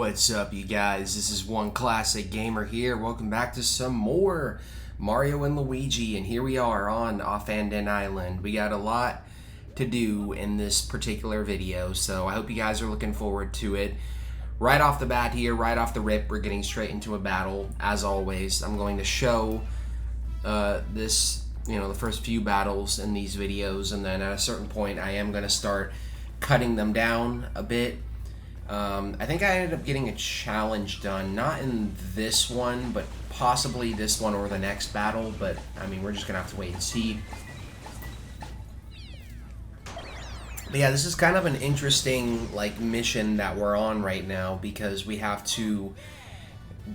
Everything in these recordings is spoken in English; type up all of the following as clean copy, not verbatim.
What's up, you guys? This is One Classic Gamer here. Welcome back to some more Mario and Luigi, and here we are on Offenden Island. We got a lot to do in this particular video, so I hope you guys are looking forward to it. Right off the bat here, right off the rip, we're getting straight into a battle. As always, I'm going to show the first few battles in these videos, and then at a certain point I am going to start cutting them down a bit. I think I ended up getting a challenge done, not in this one, but possibly this one or the next battle, but I mean, we're just gonna have to wait and see. But yeah, this is kind of an interesting mission that we're on right now, because we have to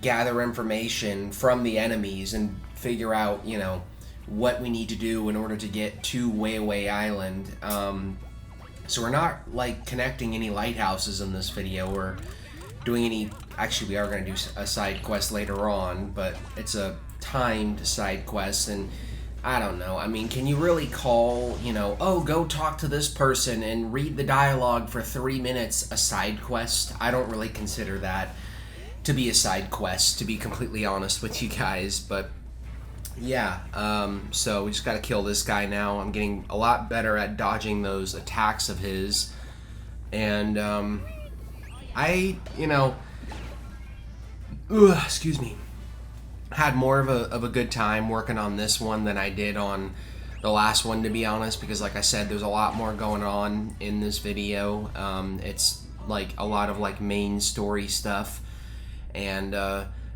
gather information from the enemies and figure out, what we need to do in order to get to Way Island. So we're not connecting any lighthouses in this video or doing any. Actually, we are going to do a side quest later on, but it's a timed side quest, and I don't know. I mean, can you really call, oh, go talk to this person and read the dialogue for 3 minutes a side quest? I don't really consider that to be a side quest, to be completely honest with you guys, but yeah, so we just gotta kill this guy now. I'm getting a lot better at dodging those attacks of his, and excuse me, had more of a good time working on this one than I did on the last one, to be honest, because like I said, there's a lot more going on in this video. It's a lot of main story stuff, and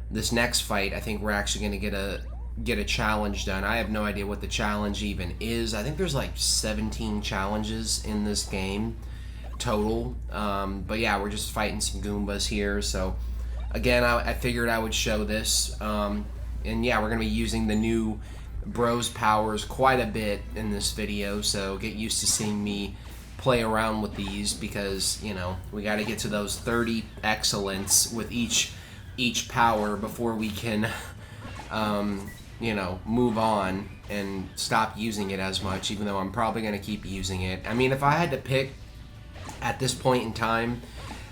this next fight, I think we're actually gonna get a challenge done. I have no idea what the challenge even is. I think there's 17 challenges in this game total, but yeah, we're just fighting some Goombas here. So again, I figured I would show this, and yeah, we're gonna be using the new Bros powers quite a bit in this video, so get used to seeing me play around with these, because we got to get to those 30 excellence with each power before we can move on and stop using it as much, even though I'm probably going to keep using it. I mean, if I had to pick at this point in time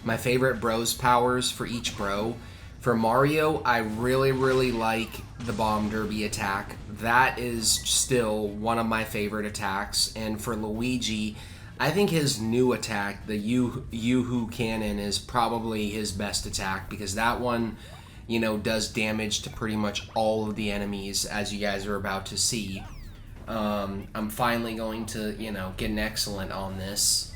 my favorite Bros powers for each bro, for Mario, I really like the Bomb Derby attack. That is still one of my favorite attacks. And for Luigi, I think his new attack, the Yoo-Hoo Cannon, is probably his best attack, because that one does damage to pretty much all of the enemies, as you guys are about to see. I'm finally going to, get an excellent on this.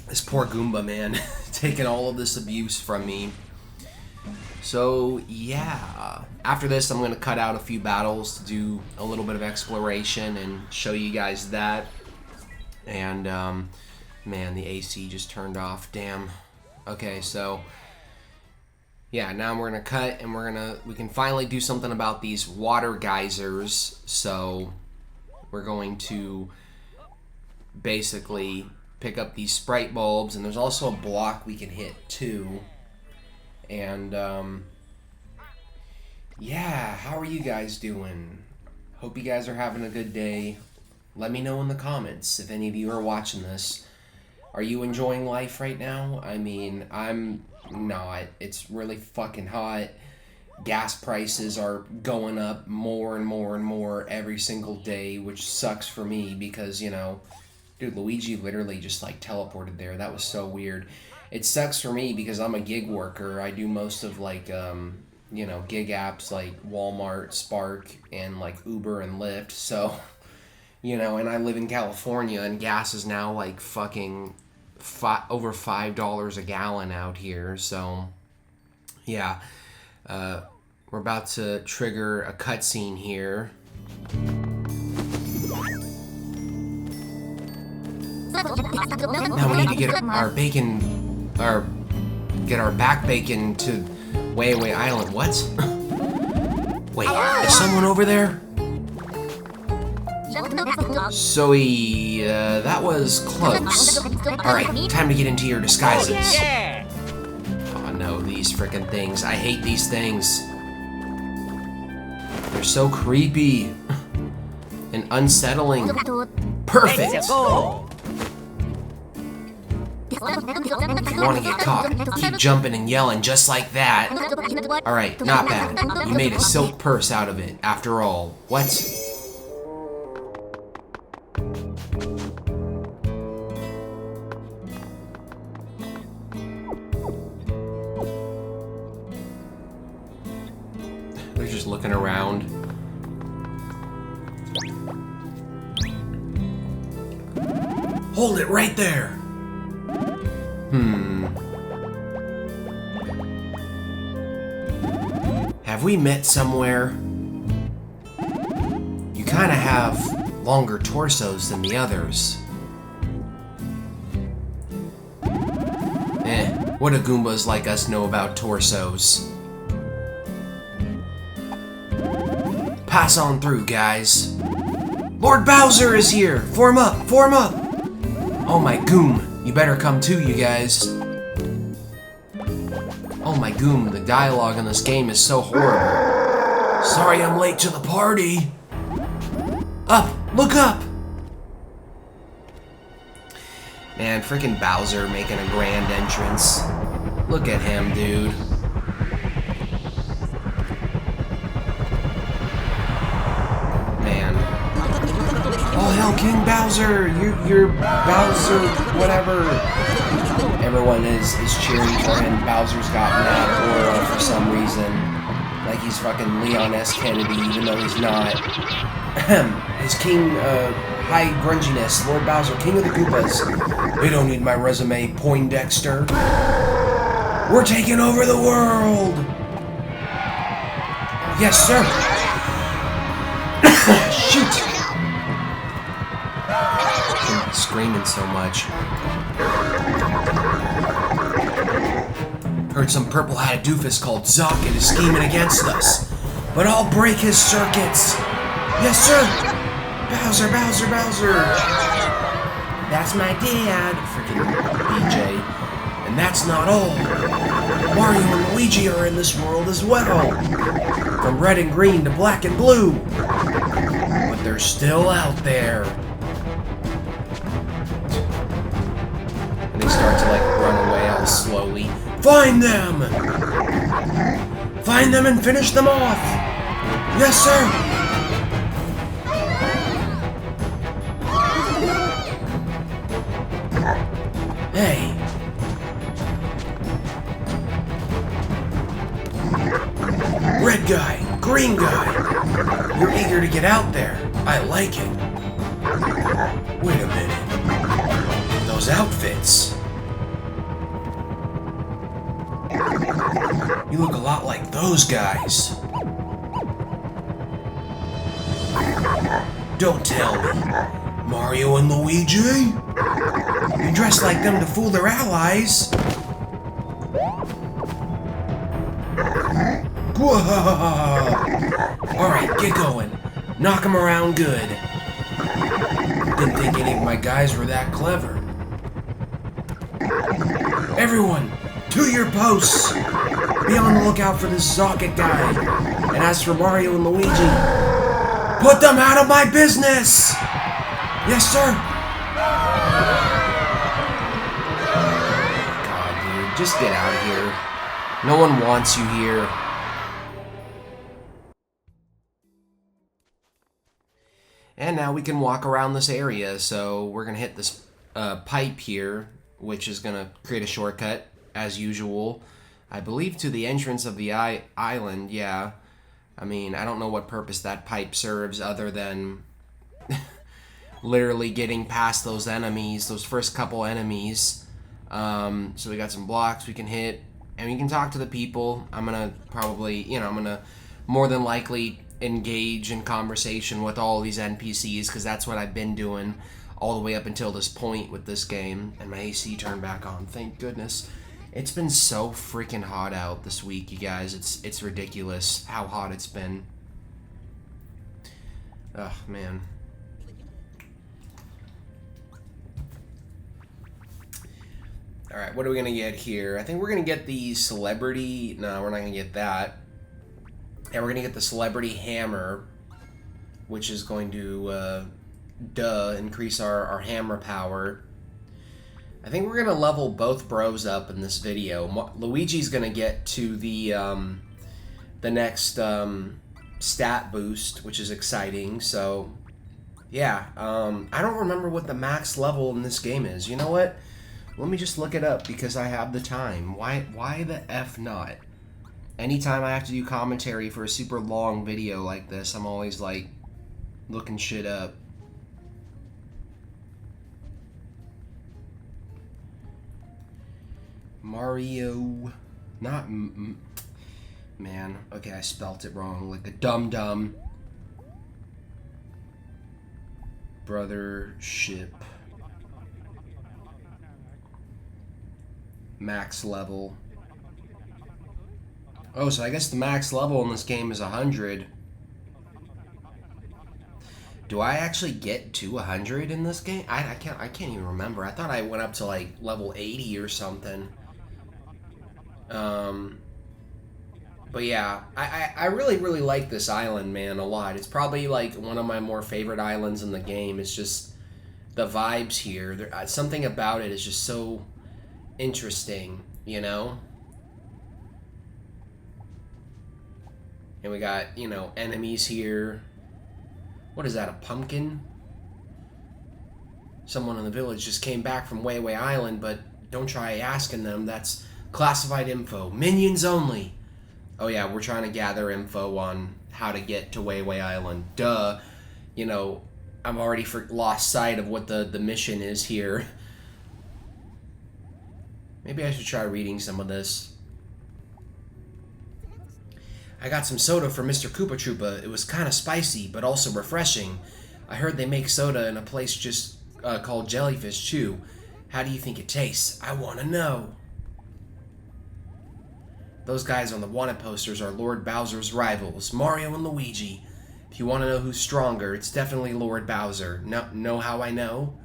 This poor Goomba, man, taking all of this abuse from me. So, yeah. After this, I'm going to cut out a few battles to do a little bit of exploration and show you guys that. And, man, the AC just turned off. Damn. Okay, so yeah, now we're gonna cut, and we can finally do something about these water geysers. So we're going to basically pick up these sprite bulbs, and there's also a block we can hit too. And yeah, how are you guys doing? Hope you guys are having a good day. Let me know in the comments if any of you are watching this. Are you enjoying life right now? I mean, I'm not. It's really fucking hot. Gas prices are going up more and more every single day, which sucks for me because, dude, Luigi literally just teleported there. That was so weird. It sucks for me because I'm a gig worker. I do most of gig apps like Walmart, Spark, and Uber and Lyft. So, and I live in California, and gas is now fucking over $5 a gallon out here. So yeah, we're about to trigger a cutscene here. Now we need to get our bacon, get our back bacon to Way Island. What? Wait, is someone over there? So that was close. Alright, time to get into your disguises. Oh no, these frickin' things. I hate these things. They're so creepy and unsettling. Perfect! If you want to get caught, keep jumping and yelling just like that. Alright, not bad. You made a silk purse out of it, after all. What? They're just looking around. Hold it right there! Have we met somewhere? You kinda have longer torsos than the others. What do Goombas like us know about torsos? Pass on through, guys. Lord Bowser is here! Form up! Form up! Oh my Goom, you better come too, you guys. Oh my Goom, the dialogue in this game is so horrible. Sorry I'm late to the party. Up! Look up! Man, frickin' Bowser making a grand entrance. Look at him, dude. Man. Oh hell, King Bowser! You're Bowser, whatever. Everyone is cheering for him. Bowser's gotten that aura for some reason. Like he's fucking Leon S. Kennedy, even though he's not. His king, high grunginess, Lord Bowser, King of the Koopas. They don't need my resume, Poindexter. We're taking over the world! Yes, sir! Shoot! I'm screaming so much. Heard some purple-hatted doofus called Zocket is scheming against us. But I'll break his circuits! Yes, sir! Bowser, Bowser, Bowser! That's my dad, freaking BJ. And that's not all. Mario and Luigi are in this world as well. From red and green to black and blue. But they're still out there. And they start to like run away all slowly. Find them! Find them and finish them off! Yes, sir! Hey. Red guy, green guy. You're eager to get out there. I like it. Wait a minute. Those outfits. You look a lot like those guys. Don't tell me. Mario and Luigi? You dress like them to fool their allies. Alright, get going. Knock them around good. Didn't think any of my guys were that clever. Everyone, to your posts! Be on the lookout for this Zocket guy. And as for Mario and Luigi, put them out of my business! Yes, sir! God, dude, just get out of here. No one wants you here. And now we can walk around this area, so we're gonna hit this pipe here, which is gonna create a shortcut, as usual. I believe to the entrance of the island, yeah. I mean, I don't know what purpose that pipe serves other than literally getting past those enemies, those first couple enemies. So we got some blocks we can hit, and we can talk to the people. I'm gonna probably, I'm gonna more than likely engage in conversation with all these NPCs, because that's what I've been doing all the way up until this point with this game. And my AC turned back on, thank goodness. It's been so freaking hot out this week, you guys. It's ridiculous how hot it's been. Ugh, man. Alright, what are we gonna get here? I think we're gonna get the celebrity... No, we're not gonna get that. And we're gonna get the celebrity hammer, which is going to, increase our hammer power. I think we're gonna level both bros up in this video. Luigi's gonna get to the next stat boost, which is exciting. So yeah, I don't remember what the max level in this game is. You know what? Let me just look it up because I have the time. Why the F not? Anytime I have to do commentary for a super long video like this, I'm always like looking shit up. Mario, not man. Okay, I spelt it wrong, like a dum-dum. Brothership. Max level. Oh, so I guess the max level in this game is 100. Do I actually get to 100 in this game? I can't even remember. I thought I went up to like level 80 or something. But yeah, I really like this island, man, a lot. It's probably like one of my more favorite islands in the game. It's just the vibes here. Something about it is just so interesting, you know? And we got, you know, enemies here. What is that, a pumpkin? Someone in the village just came back from Wayway Island, but don't try asking them. That's classified info. Minions only. Oh yeah, we're trying to gather info on how to get to Wayway Island. Duh. You know, I've already lost sight of what the mission is here. Maybe I should try reading some of this. I got some soda from Mr. Koopa Troopa. It was kind of spicy, but also refreshing. I heard they make soda in a place just called Jellyfish Chew. How do you think it tastes? I want to know. Those guys on the wanted posters are Lord Bowser's rivals, Mario and Luigi. If you want to know who's stronger, it's definitely Lord Bowser. Know how I know?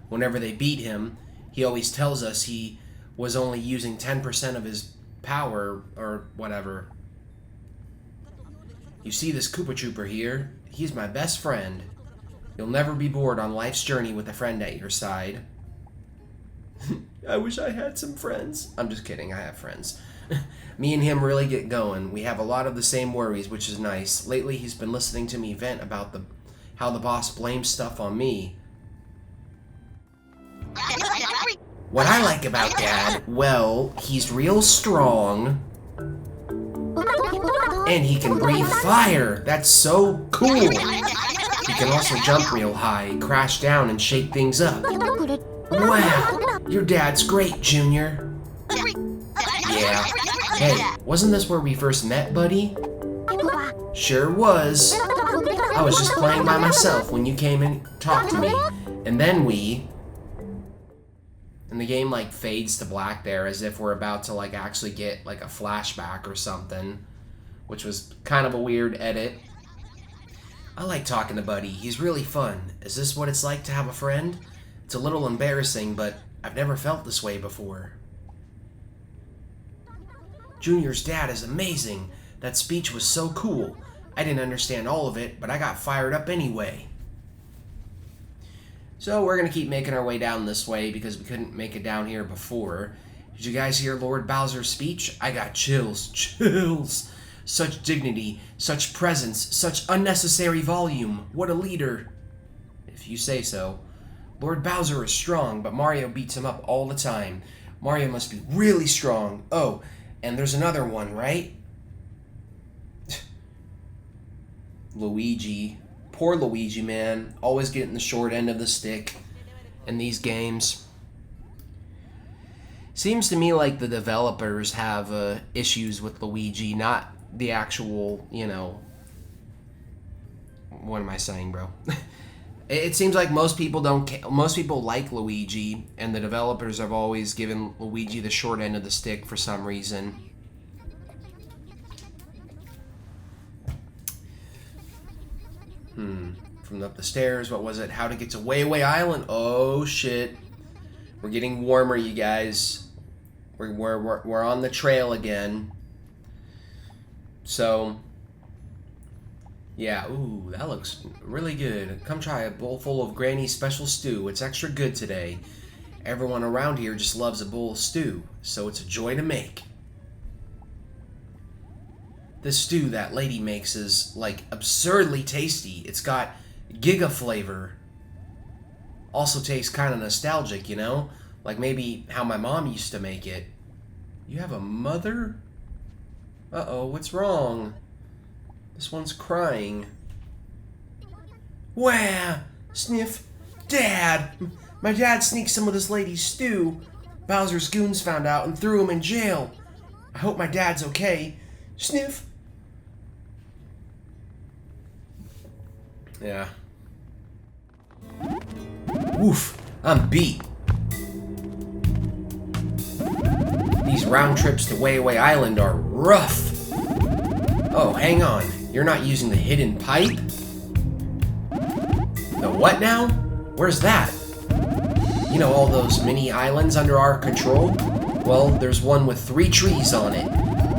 Whenever they beat him, he always tells us he was only using 10% of his power, or whatever. You see this Koopa Trooper here? He's my best friend. You'll never be bored on life's journey with a friend at your side. I wish I had some friends. I'm just kidding, I have friends. Me and him really get going. We have a lot of the same worries, which is nice. Lately, he's been listening to me vent about how the boss blames stuff on me. What I like about Dad, well, he's real strong. And he can breathe fire. That's so cool. He can also jump real high, crash down, and shake things up. Wow, your dad's great, Junior. Yeah. Hey, wasn't this where we first met, buddy? Sure was. I was just playing by myself when you came and talked to me. And then and the game like fades to black there as if we're about to like actually get like a flashback or something, which was kind of a weird edit. I like talking to Buddy. He's really fun. Is this what it's like to have a friend? It's a little embarrassing, but I've never felt this way before. Junior's dad is amazing. That speech was so cool. I didn't understand all of it, but I got fired up anyway. So we're going to keep making our way down this way because we couldn't make it down here before. Did you guys hear Lord Bowser's speech? I got chills. Chills. Such dignity, such presence, such unnecessary volume. What a leader. If you say so. Lord Bowser is strong, but Mario beats him up all the time. Mario must be really strong. Oh, and there's another one, right? Luigi. Poor Luigi, man. Always getting the short end of the stick in these games. Seems to me like the developers have issues with Luigi, not the actual, you know... What am I saying, bro? It seems like most people most people like Luigi, and the developers have always given Luigi the short end of the stick for some reason. From up the stairs, what was it? How to get to Wayway Island? Oh shit. We're getting warmer, you guys. We're on the trail again. So, yeah, ooh, that looks really good. Come try a bowl full of Granny's special stew. It's extra good today. Everyone around here just loves a bowl of stew, so it's a joy to make. This stew that lady makes is, like, absurdly tasty. It's got giga flavor. Also tastes kind of nostalgic, you know? Like maybe how my mom used to make it. You have a mother? Uh-oh, what's wrong? This one's crying. Wah! Sniff. Dad! My dad sneaked some of this lady's stew. Bowser's goons found out and threw him in jail. I hope my dad's okay. Sniff. Yeah. Woof. I'm beat. These round trips to Way Away Island are rough. Oh, hang on. You're not using the hidden pipe? The what now? Where's that? You know, all those mini islands under our control? Well, there's one with 3 trees on it.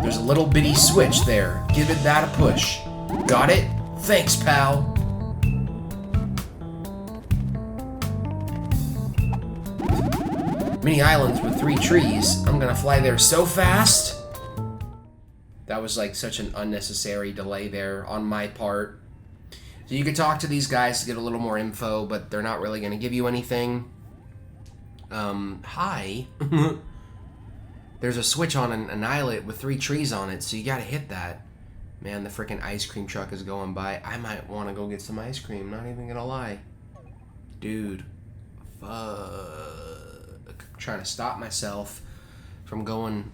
There's a little bitty switch there. Give it that a push. Got it? Thanks, pal. Mini islands with 3 trees. I'm gonna fly there so fast. That was like such an unnecessary delay there on my part. So you could talk to these guys to get a little more info, but they're not really gonna give you anything. Hi. There's a switch on an islet with 3 trees on it, so you gotta hit that. Man, the freaking ice cream truck is going by. I might want to go get some ice cream, not even gonna lie. Dude. Fuck. Trying to stop myself from going.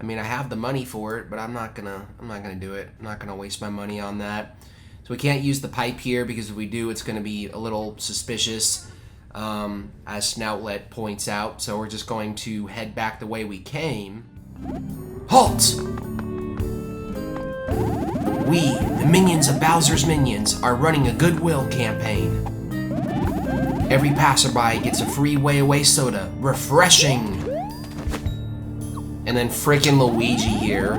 I mean, I have the money for it, but I'm not gonna do it. I'm not gonna waste my money on that. So we can't use the pipe here because if we do, it's gonna be a little suspicious, as Snoutlet points out. So we're just going to head back the way we came. Halt! We, the minions of Bowser's Minions, are running a goodwill campaign. Every passerby gets a free Way Away soda. Refreshing! And then frickin' Luigi here.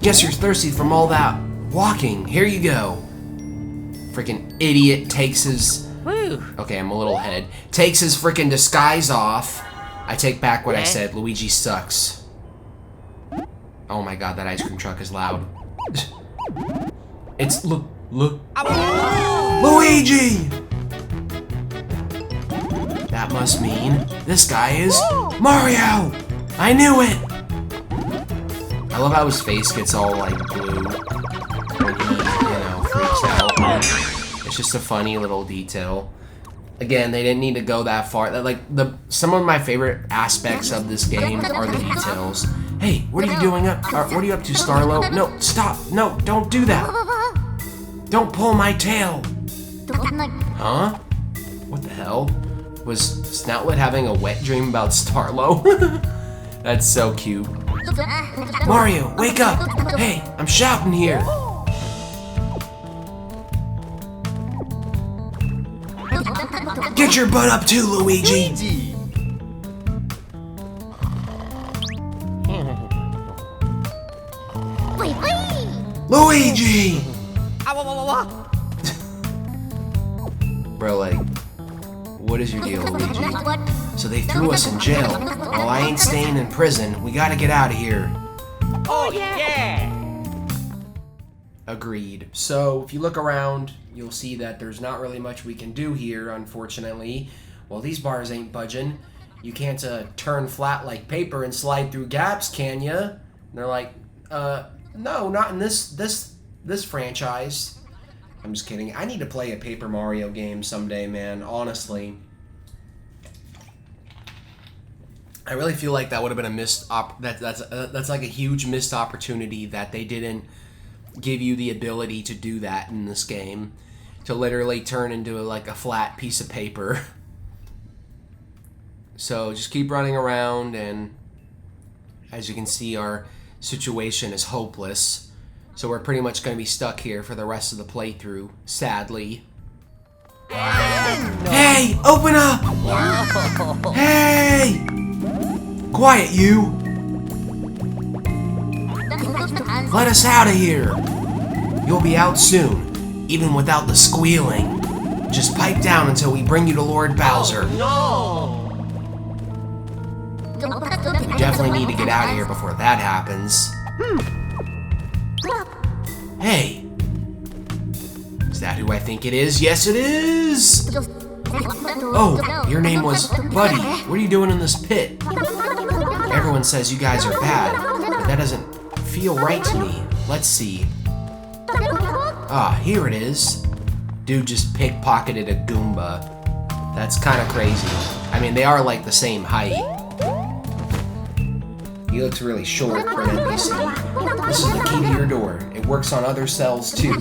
Guess you're thirsty from all that walking. Here you go. Frickin' idiot takes his... Okay, I'm a little ahead. Takes his frickin' disguise off. I take back what I said. Luigi sucks. Oh my god, that ice cream truck is loud. It's... Look. Luigi! That must mean this guy is Mario! I knew it! I love how his face gets all like blue when he, freaks out. It's just a funny little detail. Again, they didn't need to go that far. Some of my favorite aspects of this game are the details. Hey, what are you doing up? What are you up to, Starlo? No, stop! No, don't do that! Don't pull my tail! Huh? What the hell? Was Snoutlet having a wet dream about Starlo? That's so cute. Mario, wake up! Hey, I'm shouting here! Get your butt up too, Luigi! Luigi! Bro, like... What is your deal, Luigi? So they threw us in jail. Well, I ain't staying in prison. We gotta get out of here. Oh, yeah! Agreed. So, if you look around, you'll see that there's not really much we can do here, unfortunately. Well, these bars ain't budging. You can't turn flat like paper and slide through gaps, can ya? And they're like, no, not in this franchise. I'm just kidding. I need to play a Paper Mario game someday, man. Honestly. I really feel like that would have been a missed that's like a huge missed opportunity that they didn't give you the ability to do that in this game. To literally turn into like a flat piece of paper. So just keep running around, and as you can see, our situation is hopeless. So we're pretty much going to be stuck here for the rest of the playthrough, sadly. Hey, open up! Hey! Quiet, you! Let us out of here! You'll be out soon, even without the squealing. Just pipe down until we bring you to Lord Bowser. No! We definitely need to get out of here before that happens. Hey! Is that who I think it is? Yes, it is! Oh, your name was Buddy. What are you doing in this pit? Everyone says you guys are bad, but that doesn't feel right to me. Let's see. Ah, here it is. Dude just pickpocketed a Goomba. That's kind of crazy. I mean, they are like the same height. He looks really short for an NPC. This is the key to your door. It works on other cells too.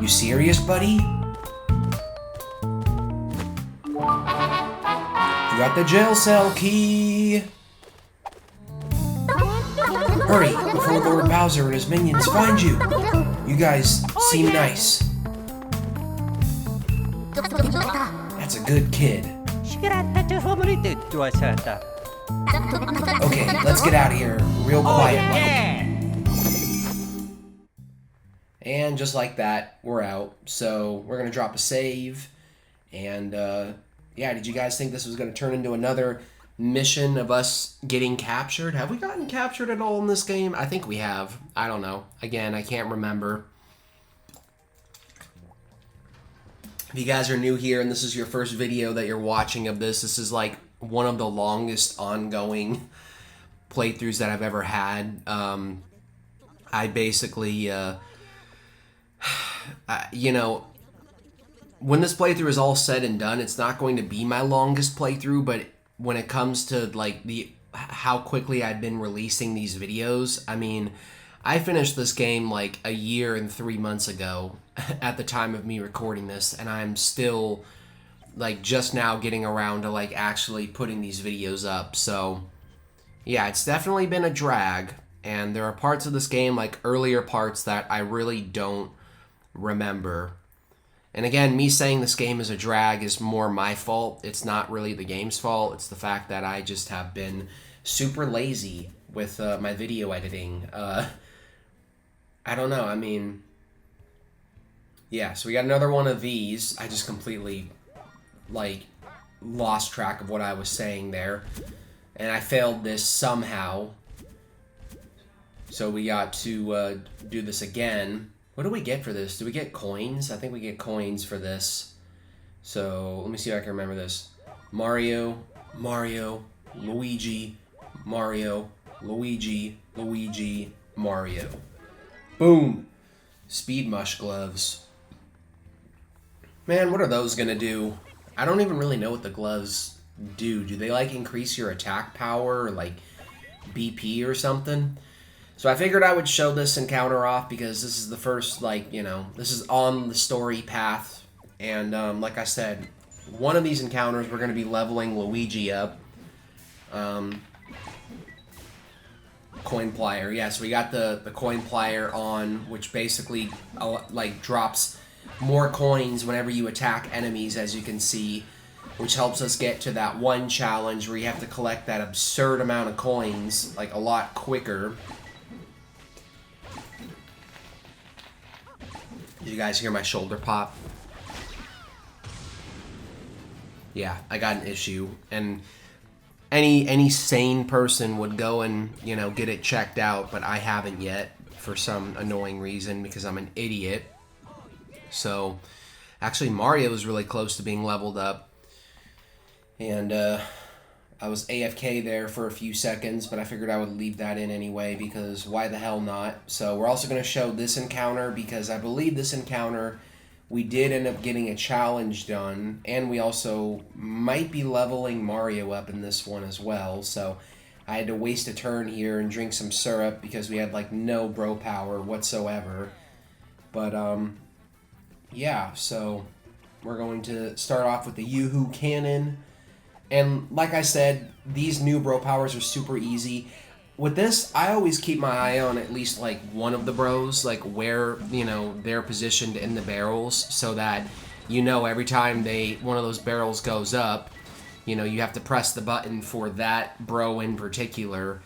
You serious, buddy? You got the jail cell key. Hurry, before Lord Bowser and his minions find you. You guys seem nice. That's a good kid. Okay, let's get out of here real quietly. And just like that, we're out. So we're gonna drop a save. And yeah, did you guys think this was gonna turn into another mission of us getting captured? Have we gotten captured at all in this game? I think we have. I don't know. Again, I can't remember. If you guys are new here and this is your first video that you're watching of this, this is like one of the longest ongoing playthroughs that I've ever had. I basically, you know, when this playthrough is all said and done, it's not going to be my longest playthrough, but when it comes to like how quickly I've been releasing these videos, I mean, I finished this game like a year and 3 months ago at the time of me recording this, and I'm still like just now getting around to like actually putting these videos up. So yeah, it's definitely been a drag, and there are parts of this game, like earlier parts, that I really don't remember. And again, me saying this game is a drag is more my fault. It's not really the game's fault. It's the fact that I just have been super lazy with my video editing. I don't know, I mean, yeah, so we got another one of these. I just completely, like, lost track of what I was saying there. And I failed this somehow. So we got to do this again. What do we get for this? Do we get coins? I think we get coins for this. So, let me see if I can remember this. Mario, Mario, Luigi, Mario, Luigi, Luigi, Mario. Boom! Speed mush gloves. Man, what are those gonna do? I don't even really know what the gloves do. Do they, like, increase your attack power or, like, BP or something? So I figured I would show this encounter off because this is the first, like, you know, this is on the story path. And, like I said, one of these encounters we're going to be leveling Luigi up. Coin plier. Yeah, so we got the coin plier on, which basically, like, drops more coins whenever you attack enemies, as you can see, which helps us get to that one challenge where you have to collect that absurd amount of coins, like, a lot quicker. Did you guys hear my shoulder pop? Yeah, I got an issue, and any sane person would go and, you know, get it checked out, but I haven't yet for some annoying reason because I'm an idiot. So, actually, Mario was really close to being leveled up, and I was AFK there for a few seconds, but I figured I would leave that in anyway because why the hell not? So we're also going to show this encounter because I believe this encounter we did end up getting a challenge done, and we also might be leveling Mario up in this one as well. So I had to waste a turn here and drink some syrup because we had like no bro power whatsoever. But yeah, so we're going to start off with the Yoo-Hoo Cannon. And like I said, these new bro powers are super easy. With this, I always keep my eye on at least like one of the bros, like where, you know, they're positioned in the barrels, so that, you know, every time one of those barrels goes up, you know, you have to press the button for that bro in particular,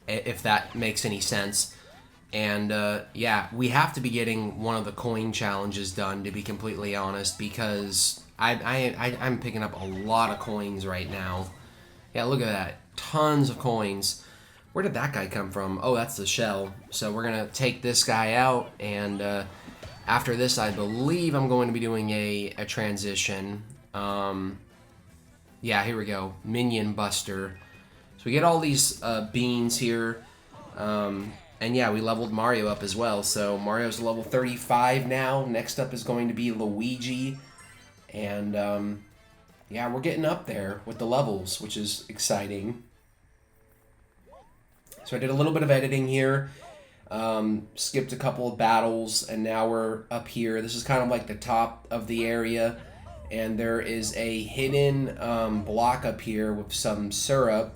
if that makes any sense. And yeah, we have to be getting one of the coin challenges done, to be completely honest, because I'm picking up a lot of coins right now. Yeah, look at that. Tons of coins. Where did that guy come from? Oh, that's the shell. So we're going to take this guy out, and after this, I believe I'm going to be doing a transition. Yeah, here we go. Minion Buster. So we get all these beans here. And yeah, we leveled Mario up as well. So Mario's level 35 now. Next up is going to be Luigi. And yeah, we're getting up there with the levels, which is exciting. So I did a little bit of editing here. Skipped a couple of battles, and now we're up here. This is kind of like the top of the area. And there is a hidden block up here with some syrup,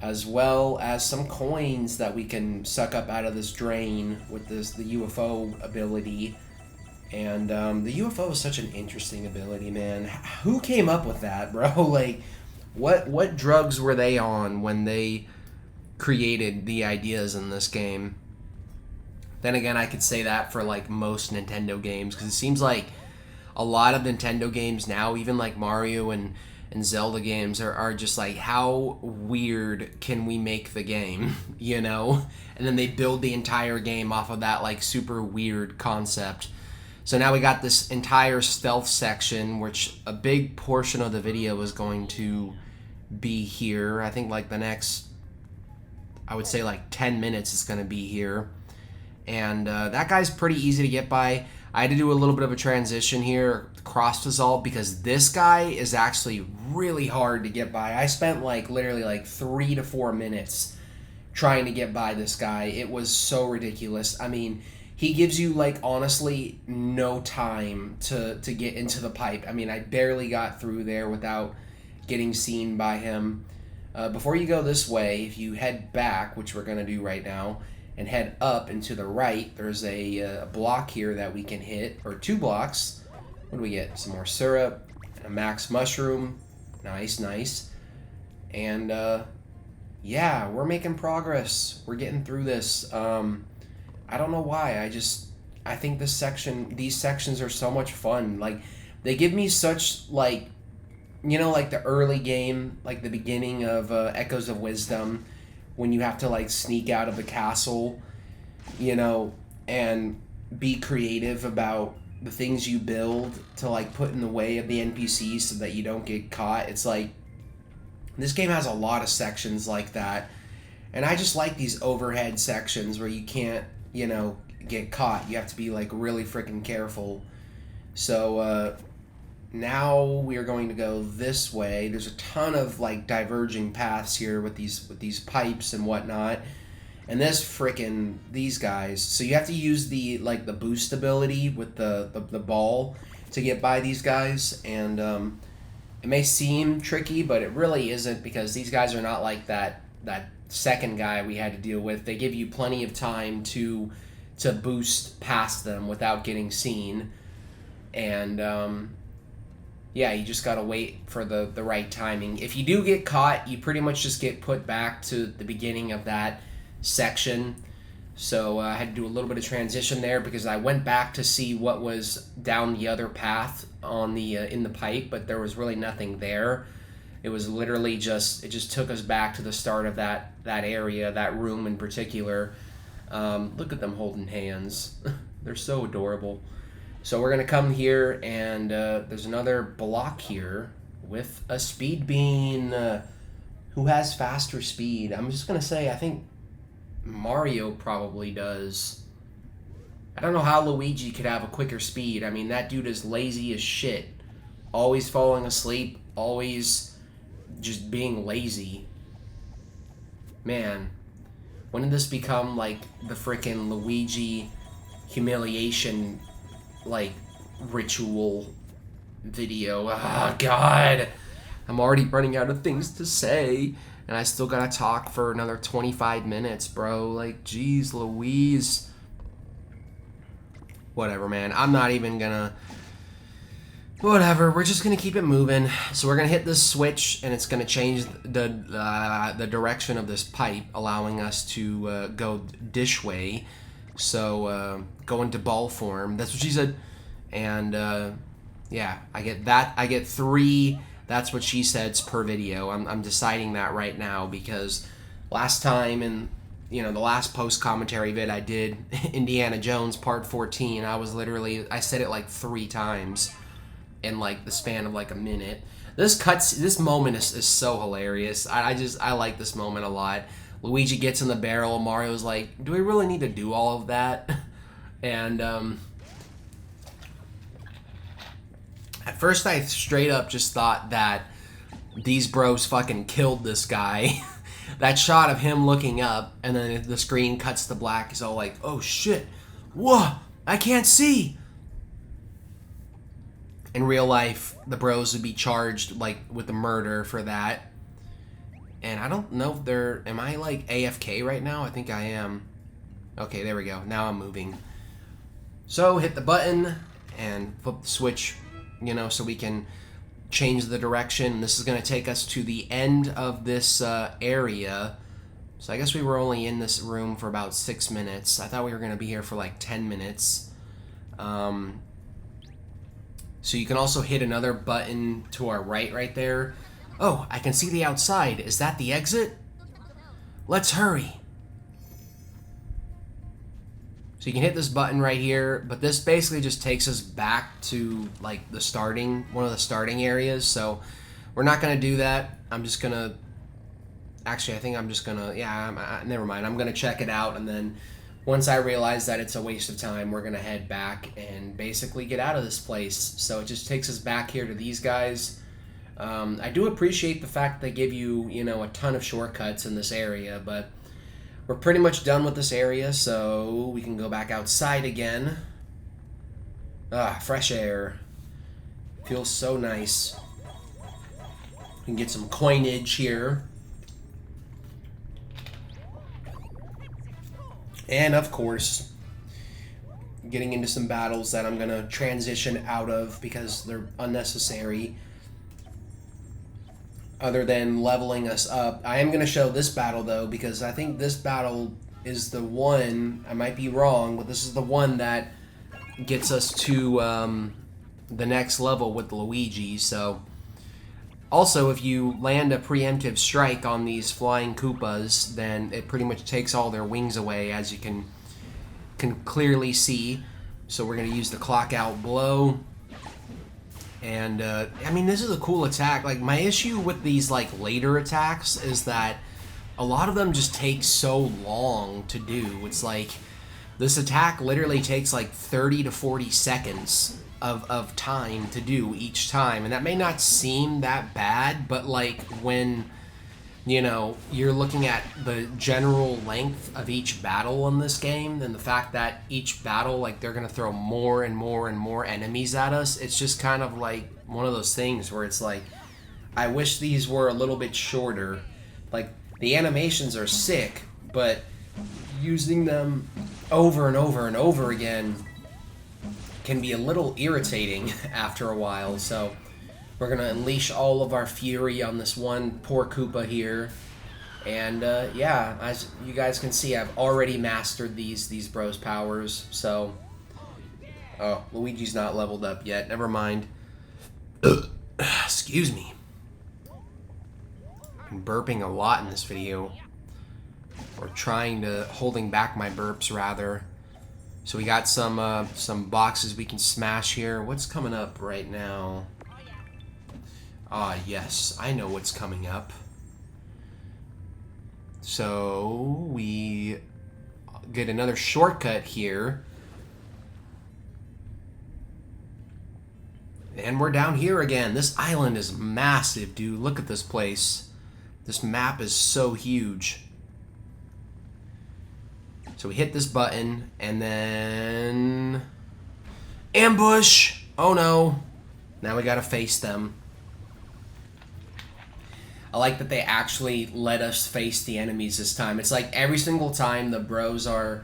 as well as some coins that we can suck up out of this drain with the UFO ability. And the UFO is such an interesting ability, man. Who came up with that, bro? Like, what drugs were they on when they created the ideas in this game? Then again, I could say that for like most Nintendo games, because it seems like a lot of Nintendo games now, even like Mario and Zelda games, are just like, how weird can we make the game, you know? And then they build the entire game off of that like super weird concept. So now we got this entire stealth section, which a big portion of the video is going to be here. I think like the next, I would say like 10 minutes is going to be here. And that guy's pretty easy to get by. I had to do a little bit of a transition here, cross dissolve, because this guy is actually really hard to get by. I spent like literally like 3 to 4 minutes trying to get by this guy. It was so ridiculous. I mean, he gives you like honestly no time to get into the pipe. I mean, I barely got through there without getting seen by him. Before you go this way, if you head back, which we're going to do right now, and head up and to the right, there's a block here that we can hit, or 2 blocks. What do we get? Some more syrup, a max mushroom. Nice, nice. And yeah, we're making progress. We're getting through this. I don't know why. I think these sections are so much fun. Like, they give me such, like, you know, like the early game, like the beginning of Echoes of Wisdom, when you have to like sneak out of the castle, you know, and be creative about the things you build to like put in the way of the NPCs so that you don't get caught. It's like, this game has a lot of sections like that, and I just like these overhead sections where you can't, you know, get caught. You have to be like really freaking careful. So now we are going to go this way. There's a ton of like diverging paths here with these pipes and whatnot. And these guys. So you have to use the boost ability with the ball to get by these guys. And it may seem tricky, but it really isn't, because these guys are not like that second guy we had to deal with. They give you plenty of time to boost past them without getting seen. And yeah, you just gotta wait for the right timing. If you do get caught, you pretty much just get put back to the beginning of that section. So I had to do a little bit of transition there, because I went back to see what was down the other path on the in the pipe, but there was really nothing there. It was literally it just took us back to the start of that area, that room in particular. Look at them holding hands. They're so adorable. So we're going to come here, and there's another block here with a speed bean. Who has faster speed? I'm just going to say, I think Mario probably does. I don't know how Luigi could have a quicker speed. I mean, that dude is lazy as shit. Always falling asleep, always just being lazy. Man, when did this become like the frickin' Luigi humiliation like ritual video? Oh god, I'm already running out of things to say, and I still gotta talk for another 25 minutes, bro. Like, geez Louise. Whatever, man. I'm not even gonna... Whatever, we're just gonna keep it moving. So we're gonna hit this switch, and it's gonna change the direction of this pipe, allowing us to go this way. So go into ball form. That's what she said. And yeah, I get that. I get 3. That's what she said per video. I'm deciding that right now because last time in the last post commentary vid I did Indiana Jones Part 14, I said it like 3 times in like the span of like a minute. This moment is so hilarious. I like this moment a lot. Luigi gets in the barrel. Mario's like, do we really need to do all of that? And at first I straight up just thought that these bros fucking killed this guy. That shot of him looking up and then the screen cuts to black is all like, oh shit, whoa, I can't see. In real life, the bros would be charged like with the murder for that. And I don't know if am I like AFK right now? I think I am. Okay, there we go. Now I'm moving. So hit the button and flip the switch, so we can change the direction. This is going to take us to the end of this area. So I guess we were only in this room for about 6 minutes. I thought we were going to be here for like 10 minutes. So you can also hit another button to our right there. Oh, I can see the outside. Is that the exit? Let's hurry. So you can hit this button right here, but this basically just takes us back to like one of the starting areas. So we're not going to do that. I'm just going to, actually I think I'm just going to, never mind. I'm going to check it out, and then once I realize that it's a waste of time, we're going to head back and basically get out of this place. So it just takes us back here to these guys. I do appreciate the fact they give you, a ton of shortcuts in this area, but we're pretty much done with this area, so we can go back outside again. Fresh air. Feels so nice. We can get some coinage here. And of course, getting into some battles that I'm going to transition out of because they're unnecessary. Other than leveling us up. I am going to show this battle, though, because I think this battle is the one, I might be wrong, but this is the one that gets us to the next level with Luigi. So, also, if you land a preemptive strike on these flying Koopas, then it pretty much takes all their wings away, as you can clearly see. So we're going to use the clock out blow. And, I mean, this is a cool attack. Like, my issue with these, like, later attacks is that a lot of them just take so long to do. It's like, this attack literally takes, like, 30 to 40 seconds of time to do each time. And that may not seem that bad, but, like, when, you're looking at the general length of each battle in this game, then the fact that each battle, like, they're going to throw more and more and more enemies at us, it's just kind of like one of those things where it's like, I wish these were a little bit shorter. Like, the animations are sick, but using them over and over and over again can be a little irritating after a while. So we're going to unleash all of our fury on this one poor Koopa here. And, yeah, as you guys can see, I've already mastered these bros' powers. So, oh, Luigi's not leveled up yet. Never mind. Excuse me. I'm burping a lot in this video. Or holding back my burps, rather. So we got some boxes we can smash here. What's coming up right now? Yes, I know what's coming up. So, we get another shortcut here. And we're down here again. This island is massive, dude. Look at this place. This map is so huge. So we hit this button, and then... ambush! Oh no. Now we gotta face them. I like that they actually let us face the enemies this time. It's like every single time the bros are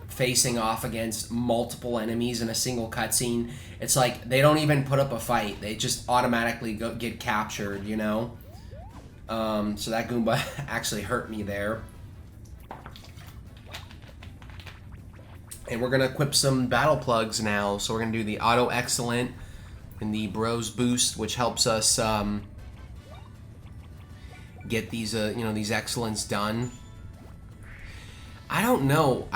facing off against multiple enemies in a single cutscene, it's like they don't even put up a fight. They just automatically get captured, So that Goomba actually hurt me there. And we're going to equip some battle plugs now. So we're going to do the Auto Excellent and the Bros Boost, which helps us get these, these excellents done. I don't know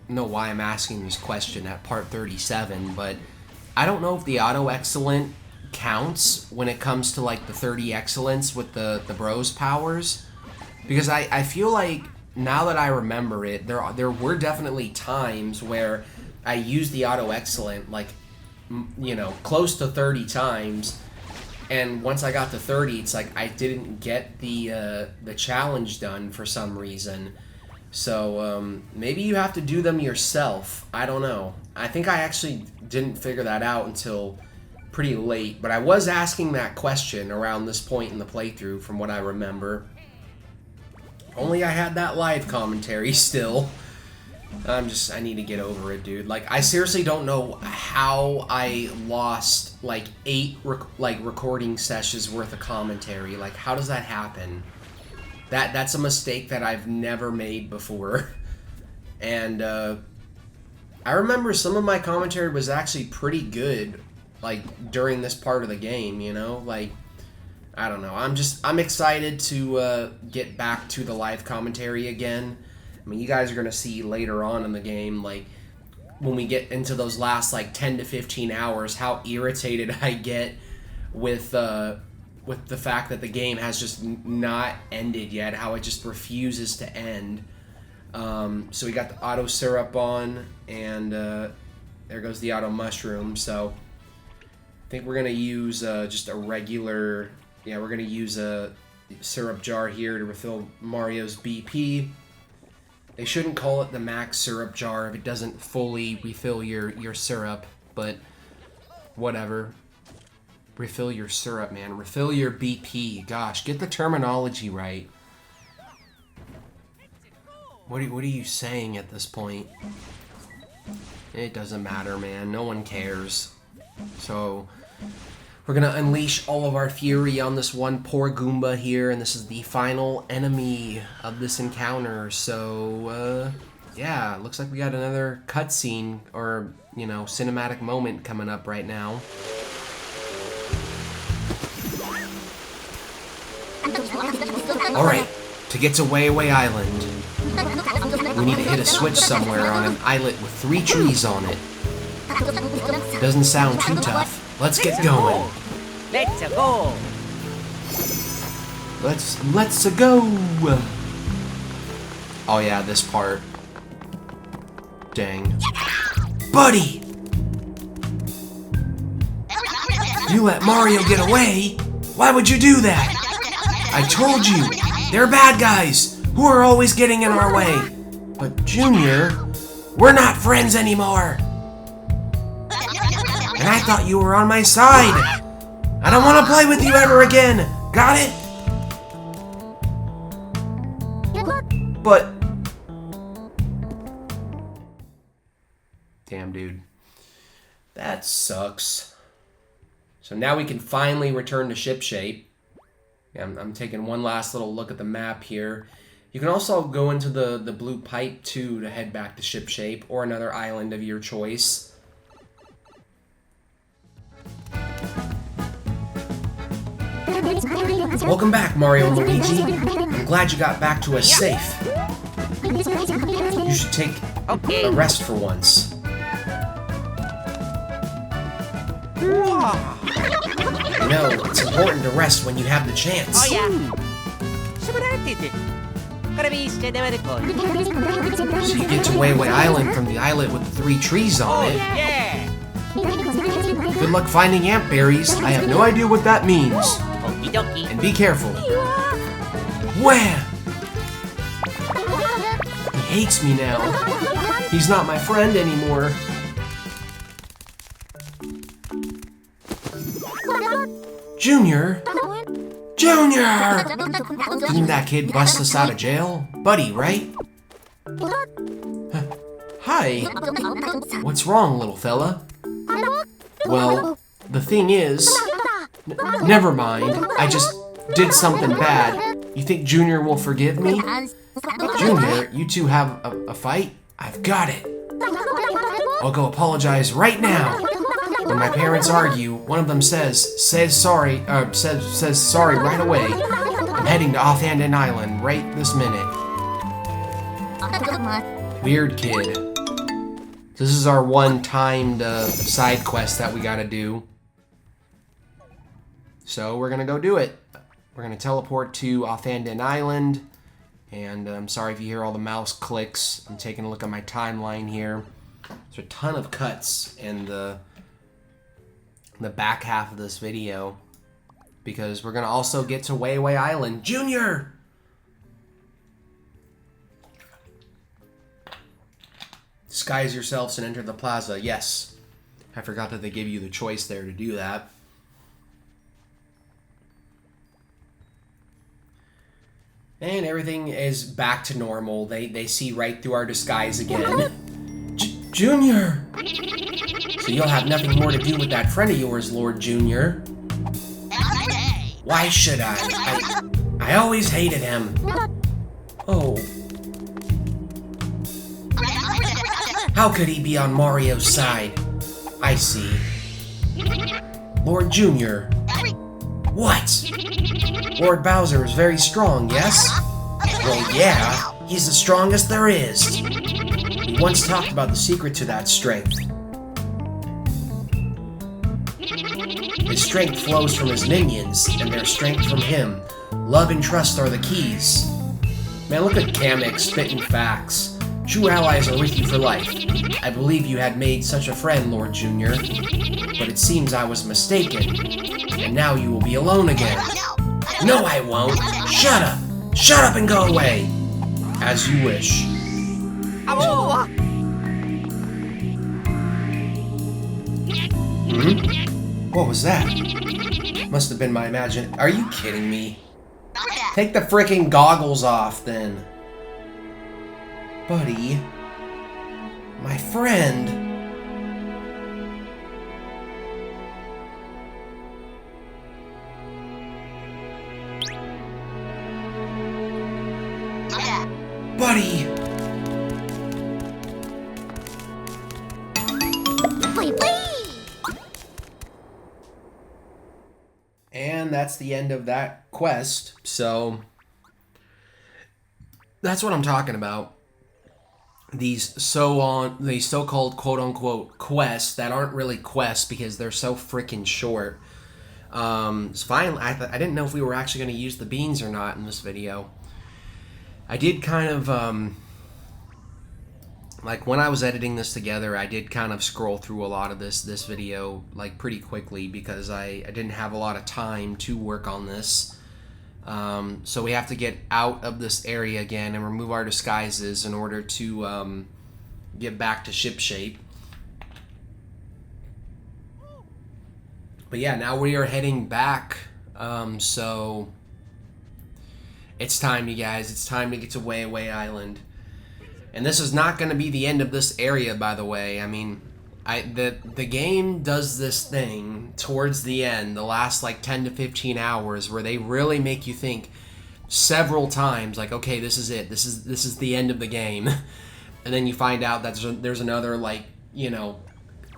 why I'm asking this question at part 37, but I don't know if the Auto Excellent counts when it comes to like the 30 excellence with the Bros powers, because I feel like now that I remember it, there were definitely times where I used the Auto Excellent like close to 30 times, and once I got to 30, it's like I didn't get the challenge done for some reason. So maybe you have to do them yourself. I don't know. I think I actually didn't figure that out until pretty late, but I was asking that question around this point in the playthrough from what I remember. Only I had that live commentary still. I need to get over it, dude. Like, I seriously don't know how I lost like 8 recording sessions worth of commentary. Like, how does that happen? That's a mistake that I've never made before. And I remember some of my commentary was actually pretty good, like during this part of the game, like, I don't know. I'm excited to get back to the live commentary again. I mean, you guys are going to see later on in the game, like, when we get into those last, like, 10 to 15 hours, how irritated I get with the fact that the game has just not ended yet, how it just refuses to end. So we got the auto syrup on, and there goes the auto mushroom. So I think we're going to use just a regular... Yeah, we're going to use a syrup jar here to refill Mario's BP. They shouldn't call it the max syrup jar if it doesn't fully refill your syrup, but whatever. Refill your syrup, man. Refill your BP. Gosh, get the terminology right. What are you saying at this point? It doesn't matter, man. No one cares. So... we're going to unleash all of our fury on this one poor Goomba here, and this is the final enemy of this encounter. So, yeah, looks like we got another cutscene, or, cinematic moment coming up right now. Alright, to get to Way Away Island, we need to hit a switch somewhere on an islet with 3 trees on it. Doesn't sound too tough. Let's get going. Let's go. Let's go. Oh yeah, this part. Dang. Buddy! You let Mario get away? Why would you do that? I told you, they're bad guys who are always getting in our way. But Junior, we're not friends anymore. And I thought you were on my side. I don't want to play with you ever again. Got it? But... damn, dude. That sucks. So now we can finally return to shipshape. I'm taking one last little look at the map here. You can also go into the blue pipe, too, to head back to shipshape, or another island of your choice. Welcome back, Mario and Luigi. I'm glad you got back to us safe. You should take a rest for once. No, it's important to rest when you have the chance. Oh yeah. So you get to Way Away Island from the islet with the 3 trees on it. Yeah. Good luck finding ant berries. I have no idea what that means. Okie dokie. And be careful. Wham! He hates me now. He's not my friend anymore. Junior? Junior! Didn't that kid bust us out of jail? Buddy, right? Hi. What's wrong, little fella? Well, the thing is... never mind. I just did something bad. You think Junior will forgive me? Junior, you two have a fight? I've got it. I'll go apologize right now. When my parents argue, one of them says sorry right away. I'm heading to Offhand Island right this minute. Weird kid. This is our one-timed side quest that we gotta do. So we're gonna go do it. We're gonna teleport to Offhand Island. And I'm sorry if you hear all the mouse clicks. I'm taking a look at my timeline here. There's a ton of cuts in the back half of this video. Because we're gonna also get to Wayway Island. Junior! Disguise yourselves and enter the plaza. Yes. I forgot that they give you the choice there to do that. And everything is back to normal. They see right through our disguise again. Junior! So you'll have nothing more to do with that friend of yours, Lord Junior. Why should I? I always hated him. Oh. How could he be on Mario's side? I see. Lord Junior. What? Lord Bowser is very strong, yes? Well, yeah. He's the strongest there is. He once talked about the secret to that strength. His strength flows from his minions, and their strength from him. Love and trust are the keys. Man, look at Kamek spitting facts. True allies are with you for life. I believe you had made such a friend, Lord Junior. But it seems I was mistaken. And now you will be alone again. No, I won't. Shut up. Shut up and go away. As you wish. What was that? Must have been my imagination. Are you kidding me? Take the freaking goggles off, then. Buddy. My friend. Buddy. And that's the end of that quest. So that's what I'm talking about. These so-called quote-unquote quests that aren't really quests because they're so freaking short. It's fine. I didn't know if we were actually going to use the beans or not in this video. I did kind of, like when I was editing this together, I did kind of scroll through a lot of this video like pretty quickly because I didn't have a lot of time to work on this. So we have to get out of this area again and remove our disguises in order to get back to shipshape. But yeah, now we are heading back. So it's time, you guys. It's time to get to Wayway Island. And this is not going to be the end of this area, by the way. I mean, the game does this thing towards the end, the last like 10 to 15 hours, where they really make you think several times, like, okay, this is it. This is the end of the game. And then you find out that there's another, like, you know,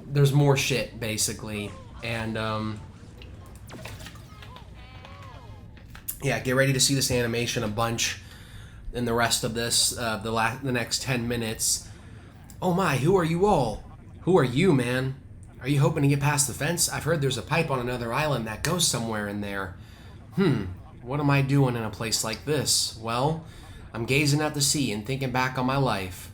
there's more shit, basically. And, yeah, get ready to see this animation a bunch in the rest of this, the next 10 minutes. Oh my, who are you all? Who are you, man? Are you hoping to get past the fence? I've heard there's a pipe on another island that goes somewhere in there. What am I doing in a place like this? Well, I'm gazing at the sea and thinking back on my life.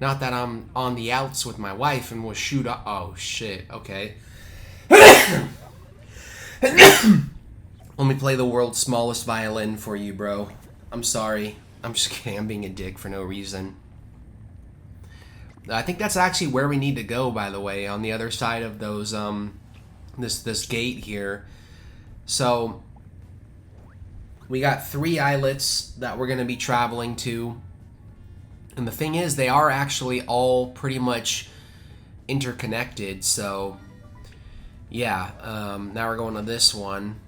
Not that I'm on the outs with my wife and will shoot up. Oh, shit, okay. Let me play the world's smallest violin for you, bro. I'm sorry. I'm just kidding. I'm being a dick for no reason. I think that's actually where we need to go, by the way, on the other side of those, this gate here. So, we got 3 islets that we're going to be traveling to. And the thing is, they are actually all pretty much interconnected, so yeah. Now we're going to this one.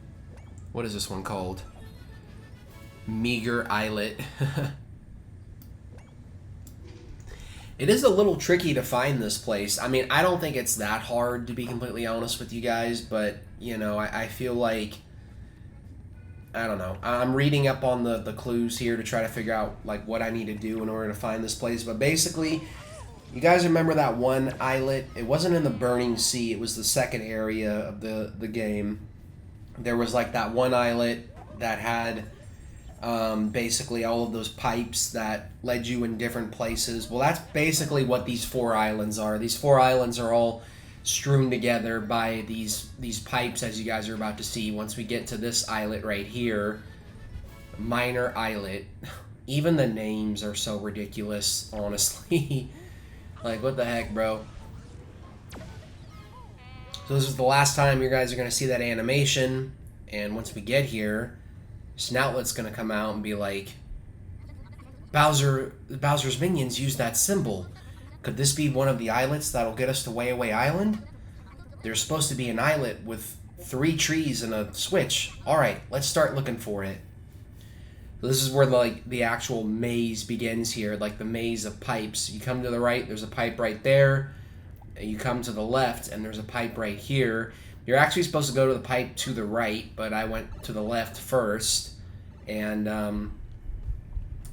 What is this one called? Meager Islet. It is a little tricky to find this place. I mean, I don't think it's that hard, to be completely honest with you guys, but, you know, I feel like, I don't know. I'm reading up on the clues here to try to figure out, like, what I need to do in order to find this place. But basically, you guys remember that one islet? It wasn't in the Burning Sea. It was the second area of the game. There was, like, that one islet that had basically all of those pipes that led you in different places. Well, that's basically what these 4 islands are. These 4 islands are all strewn together by these pipes, as you guys are about to see. Once we get to this islet right here, Minor Islet. Even the names are so ridiculous, honestly. Like, what the heck, bro? So this is the last time you guys are going to see that animation, and once we get here, Snoutlet's going to come out and be like, Bowser's minions use that symbol. Could this be one of the islets that'll get us to Way Away Island? There's supposed to be an islet with 3 trees and a switch. Alright, let's start looking for it. So this is where the actual maze begins here, like the maze of pipes. You come to the right, there's a pipe right there. You come to the left, and there's a pipe right here. You're actually supposed to go to the pipe to the right, but I went to the left first. And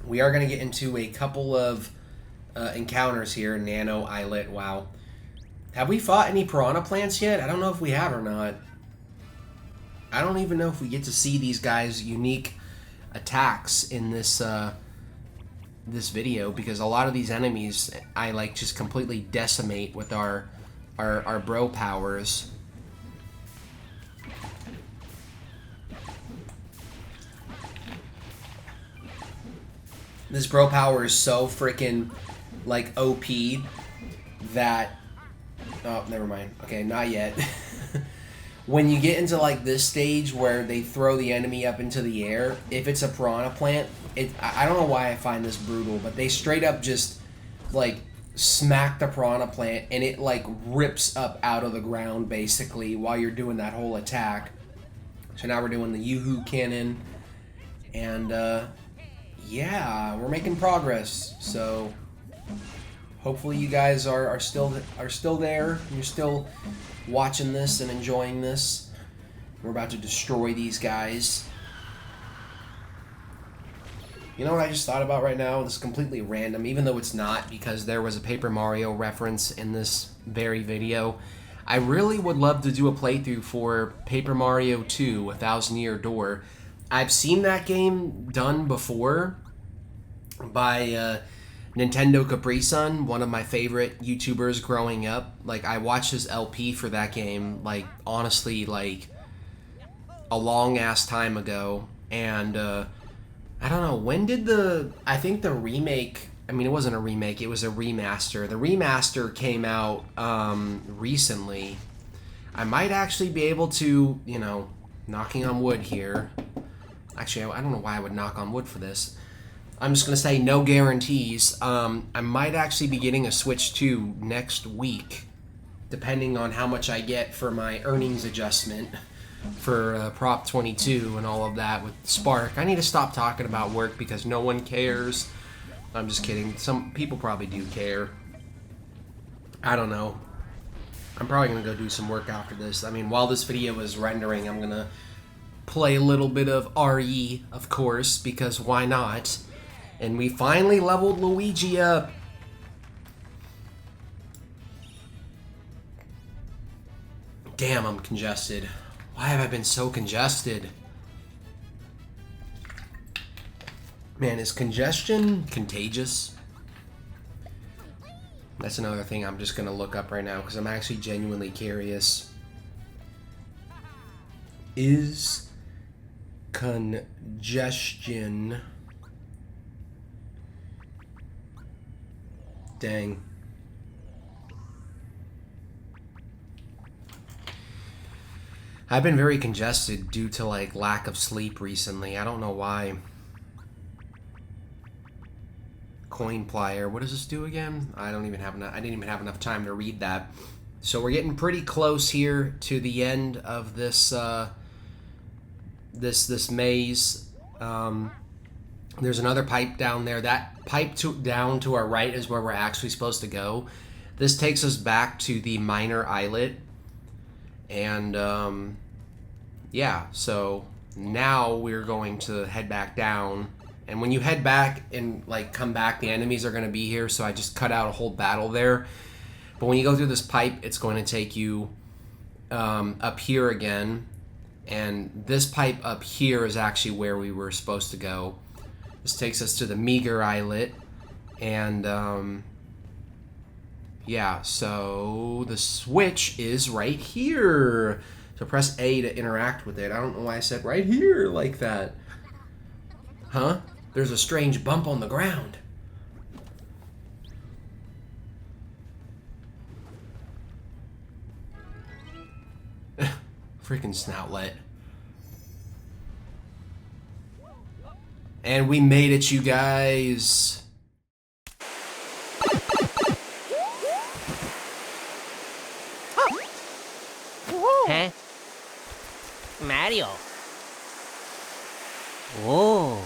we are going to get into a couple of encounters here. Nano Islet, wow. Have we fought any piranha plants yet? I don't know if we have or not. I don't even know if we get to see these guys' unique attacks in this this video, because a lot of these enemies I like just completely decimate with our bro powers. This bro power is so freaking, like, OP that... Oh, never mind. Okay, not yet. When you get into, like, this stage where they throw the enemy up into the air, if it's a piranha plant, I don't know why I find this brutal, but they straight up just, like, smack the piranha plant, and it, like, rips up out of the ground, basically, while you're doing that whole attack. So now we're doing the Yoo-Hoo Cannon, and, yeah, we're making progress. So hopefully you guys are still there. You're still watching this and enjoying this. We're about to destroy these guys. You know what I just thought about right now? This is completely random, even though it's not, because there was a Paper Mario reference in this very video. I really would love to do a playthrough for Paper Mario 2, A Thousand Year Door. I've seen that game done before by Nintendo Capri Sun, one of my favorite YouTubers growing up. Like, I watched his LP for that game, like, honestly, like, a long-ass time ago. And, I don't know, when did I think the remake, I mean, it wasn't a remake, it was a remaster. The remaster came out, recently. I might actually be able to, you know, knocking on wood here. Actually, I don't know why I would knock on wood for this. I'm just going to say no guarantees. I might actually be getting a Switch 2 next week, depending on how much I get for my earnings adjustment for Prop 22 and all of that with Spark. I need to stop talking about work because no one cares. I'm just kidding. Some people probably do care. I don't know. I'm probably going to go do some work after this. I mean, while this video is rendering, I'm going to play a little bit of RE, of course, because why not? And we finally leveled Luigi up. Damn, I'm congested. Why have I been so congested? Man, is congestion contagious? That's another thing I'm just gonna look up right now because I'm actually genuinely curious. Is congestion... Dang. I've been very congested due to, like, lack of sleep recently. I don't know why. Coin plier. What does this do again? I didn't even have enough time to read that. So we're getting pretty close here to the end of this this maze. There's another pipe down there. That pipe down to our right is where we're actually supposed to go. This takes us back to the minor islet. And, yeah, so now we're going to head back down. And when you head back and, like, come back, the enemies are going to be here, so I just cut out a whole battle there. But when you go through this pipe, it's going to take you up here again. And this pipe up here is actually where we were supposed to go. This takes us to the meager islet. And, yeah, so the switch is right here. So press A to interact with it. I don't know why I said right here like that. Huh? There's a strange bump on the ground. Freaking snoutlet. And we made it, you guys. Huh? Mario. Whoa.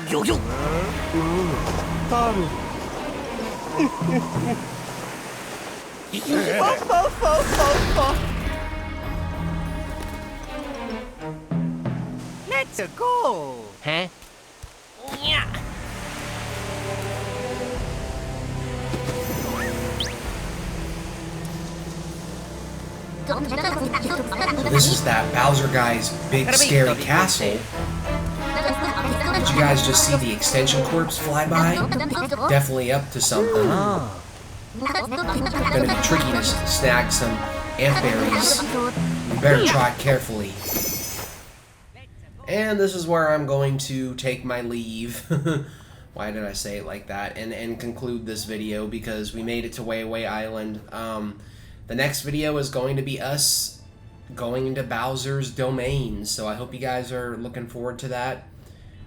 Yo yo. Let's go. Huh? Yeah. So this is that Bowser guy's big scary castle. Did you guys just see the extension corpse fly by? Definitely up to something. Oh. Gonna be tricky to snag some ant berries. You better trot carefully. And this is where I'm going to take my leave. Why did I say it like that? And conclude this video because we made it to Way Away Island. The next video is going to be us going into Bowser's domain. So I hope you guys are looking forward to that.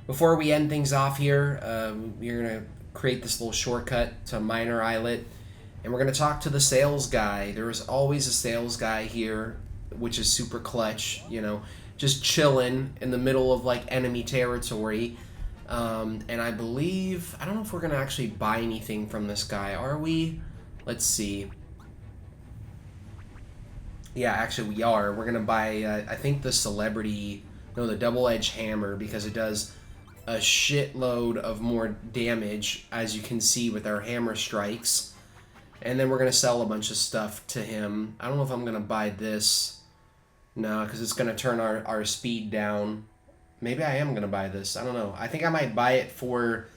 Before we end things off here, we're going to create this little shortcut to Minor Islet. And we're going to talk to the sales guy. There is always a sales guy here, which is super clutch, you know. Just chilling in the middle of like enemy territory. And I believe, I don't know if we're going to actually buy anything from this guy. Are we? Let's see. Yeah, actually we are. We're going to buy, I think the double-edged hammer because it does a shitload of more damage, as you can see with our hammer strikes. And then we're going to sell a bunch of stuff to him. I don't know if I'm going to buy this. No, because it's going to turn our speed down. Maybe I am going to buy this. I don't know. I think I might buy it for...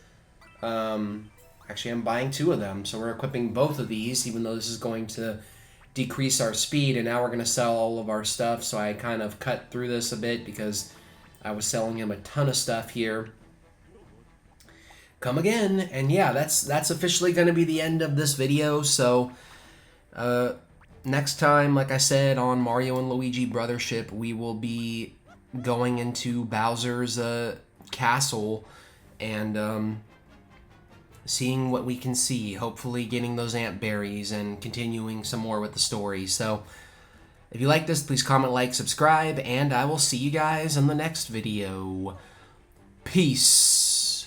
actually, I'm buying 2 of them. So we're equipping both of these, even though this is going to decrease our speed. And now we're going to sell all of our stuff. So I kind of cut through this a bit because I was selling him a ton of stuff here. Come again. And yeah, that's officially going to be the end of this video. So... next time, like I said, on Mario and Luigi Brothership, we will be going into Bowser's castle and seeing what we can see. Hopefully getting those ant berries and continuing some more with the story. So, if you like this, please comment, like, subscribe, and I will see you guys in the next video. Peace.